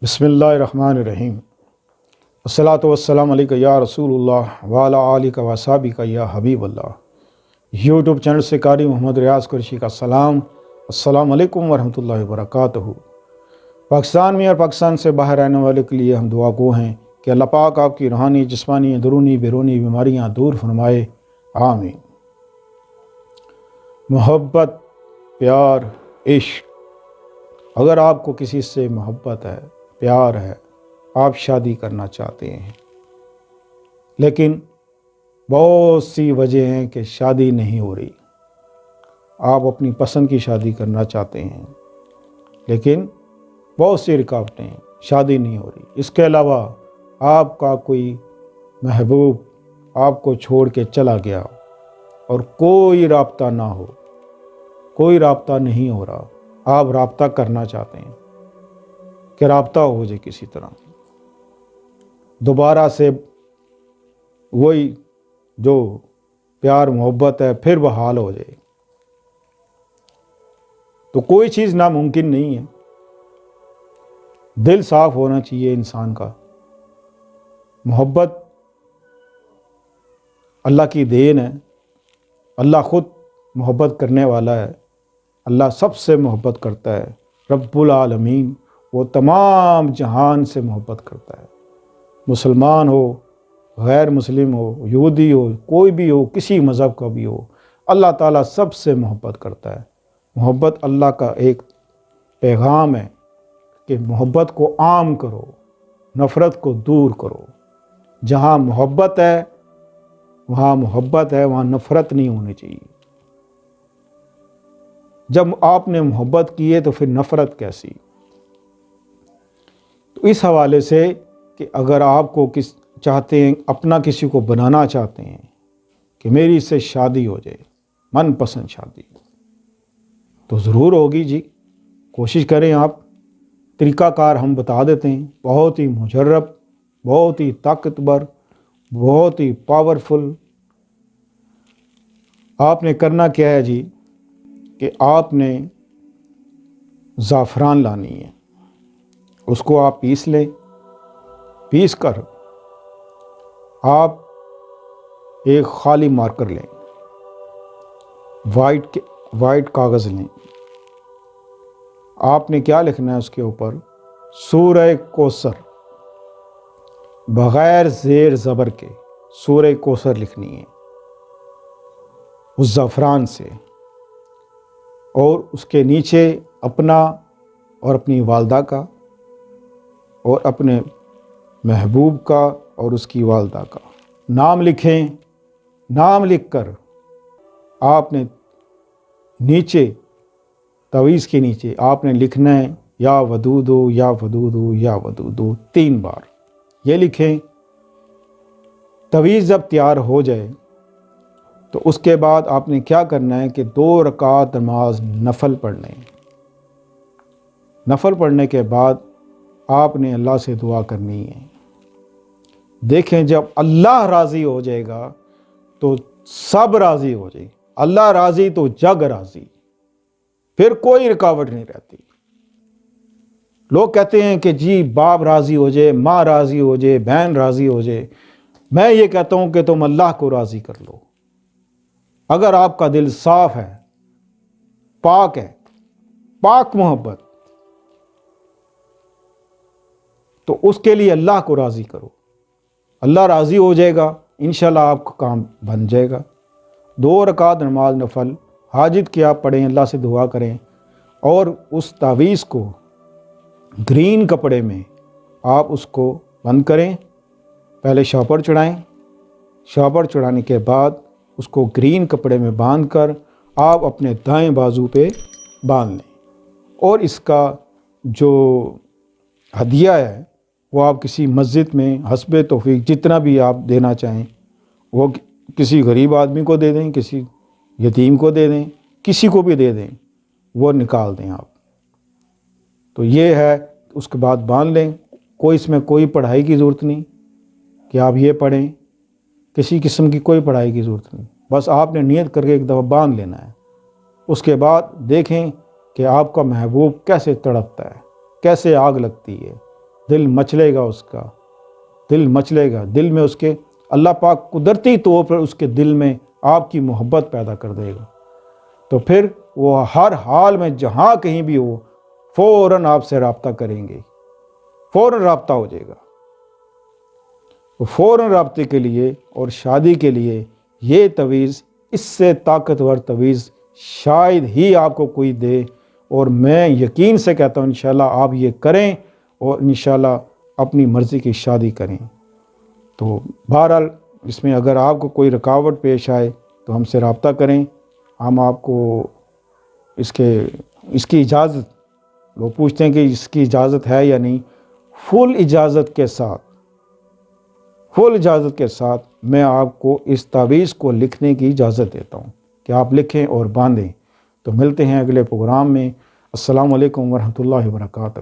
بسم اللہ الرحمن الرحیم الصلاۃ والسلام علیکہ یا رسول اللہ وعلی آلہ و صحبہ یا حبیب اللہ۔ یوٹیوب چینل سے قاری محمد ریاض قریشی کا سلام، السلام علیکم ورحمۃ اللہ وبرکاتہ۔ پاکستان میں اور پاکستان سے باہر رہنے والے کے لیے ہم دعا گو ہیں کہ اللہ پاک آپ کی روحانی، جسمانی، اندرونی بیرونی بیماریاں دور فرمائے، آمین۔ محبت، پیار، عشق۔ اگر آپ کو کسی سے محبت ہے، پیار ہے، آپ شادی کرنا چاہتے ہیں، لیکن بہت سی وجہ ہیں کہ شادی نہیں ہو رہی۔ آپ اپنی پسند کی شادی کرنا چاہتے ہیں، لیکن بہت سی رکاوٹیں ہیں، شادی نہیں ہو رہی۔ اس کے علاوہ آپ کا کوئی محبوب آپ کو چھوڑ کے چلا گیا اور کوئی رابطہ نہ ہو، کوئی رابطہ نہیں ہو رہا، آپ رابطہ کرنا چاہتے ہیں کہ رابطہ ہو جائے، کسی طرح دوبارہ سے وہی جو پیار محبت ہے پھر بحال ہو جائے، تو کوئی چیز ناممکن نہیں ہے۔ دل صاف ہونا چاہیے انسان کا۔ محبت اللہ کی دین ہے، اللہ خود محبت کرنے والا ہے، اللہ سب سے محبت کرتا ہے، رب العالمین، وہ تمام جہان سے محبت کرتا ہے۔ مسلمان ہو، غیر مسلم ہو، یہودی ہو، کوئی بھی ہو، کسی مذہب کا بھی ہو، اللہ تعالیٰ سب سے محبت کرتا ہے۔ محبت اللہ کا ایک پیغام ہے کہ محبت کو عام کرو، نفرت کو دور کرو۔ جہاں محبت ہے وہاں نفرت نہیں ہونی چاہیے۔ جب آپ نے محبت کی ہے تو پھر نفرت کیسی؟ تو اس حوالے سے کہ اگر آپ کو چاہتے ہیں، اپنا کسی کو بنانا چاہتے ہیں کہ میری اس سے شادی ہو جائے، من پسند شادی، تو ضرور ہوگی جی، کوشش کریں آپ۔ طریقہ کار ہم بتا دیتے ہیں، بہت ہی مجرب، بہت ہی طاقتور، بہت ہی پاورفل۔ آپ نے کرنا کیا ہے جی کہ آپ نے زعفران لانی ہے، اس کو آپ پیس لیں، پیس کر آپ ایک خالی مارکر لیں، وائٹ کاغذ لیں۔ آپ نے کیا لکھنا ہے اس کے اوپر؟ سورہ کوثر، بغیر زیر زبر کے سورہ کوثر لکھنی ہے اس زعفران سے، اور اس کے نیچے اپنا اور اپنی والدہ کا اور اپنے محبوب کا اور اس کی والدہ کا نام لکھیں۔ نام لکھ کر آپ نے نیچے، تعویذ کے نیچے آپ نے لکھنا ہے یا ودودو یا ودودو یا ودودو 3 بار یہ لکھیں۔ تعویذ جب تیار ہو جائے تو اس کے بعد آپ نے کیا کرنا ہے کہ 2 رکعت نماز نفل پڑھنے۔ نفل پڑھنے کے بعد آپ نے اللہ سے دعا کرنی ہے۔ دیکھیں، جب اللہ راضی ہو جائے گا تو سب راضی ہو جائے، اللہ راضی تو جگ راضی، پھر کوئی رکاوٹ نہیں رہتی۔ لوگ کہتے ہیں کہ جی باپ راضی ہو جائے، ماں راضی ہو جائے، بہن راضی ہو جائے۔ میں یہ کہتا ہوں کہ تم اللہ کو راضی کر لو۔ اگر آپ کا دل صاف ہے، پاک ہے، پاک محبت، تو اس کے لیے اللہ کو راضی کرو، اللہ راضی ہو جائے گا، انشاءاللہ آپ کا کام بن جائے گا۔ 2 رکعت نماز نفل حاجت کی آپ پڑھیں، اللہ سے دعا کریں، اور اس تعویذ کو گرین کپڑے میں آپ اس کو بند کریں۔ پہلے شاپر چڑھائیں، شاپر چڑھانے کے بعد اس کو گرین کپڑے میں باندھ کر آپ اپنے دائیں بازو پہ باندھ لیں، اور اس کا جو ہدیہ ہے وہ آپ کسی مسجد میں حسب توفیق جتنا بھی آپ دینا چاہیں، وہ کسی غریب آدمی کو دے دیں، کسی یتیم کو دے دیں، کسی کو بھی دے دیں، وہ نکال دیں آپ۔ تو یہ ہے، اس کے بعد باندھ لیں۔ اس میں کوئی پڑھائی کی ضرورت نہیں کہ آپ یہ پڑھیں، کسی قسم کی کوئی پڑھائی کی ضرورت نہیں، بس آپ نے نیت کر کے ایک دفعہ باندھ لینا ہے۔ اس کے بعد دیکھیں کہ آپ کا محبوب کیسے تڑپتا ہے، کیسے آگ لگتی ہے، دل مچلے گا اس کا، دل مچلے گا، دل میں اس کے اللہ پاک قدرتی طور پر اس کے دل میں آپ کی محبت پیدا کر دے گا، تو پھر وہ ہر حال میں جہاں کہیں بھی ہو فوراً آپ سے رابطہ کریں گے، فوراً رابطہ ہو جائے گا۔ وہ فوراً رابطے کے لیے اور شادی کے لیے یہ تویز، اس سے طاقتور تویز شاید ہی آپ کو کوئی دے، اور میں یقین سے کہتا ہوں انشاءاللہ آپ یہ کریں اور انشاءاللہ اپنی مرضی کی شادی کریں۔ تو بہرحال اس میں اگر آپ کو کوئی رکاوٹ پیش آئے تو ہم سے رابطہ کریں، ہم آپ کو اس کی اجازت، لوگ پوچھتے ہیں کہ اس کی اجازت ہے یا نہیں، فل اجازت کے ساتھ میں آپ کو اس تعویذ کو لکھنے کی اجازت دیتا ہوں کہ آپ لکھیں اور باندھیں۔ تو ملتے ہیں اگلے پروگرام میں۔ السلام علیکم ورحمۃ اللہ وبرکاتہ۔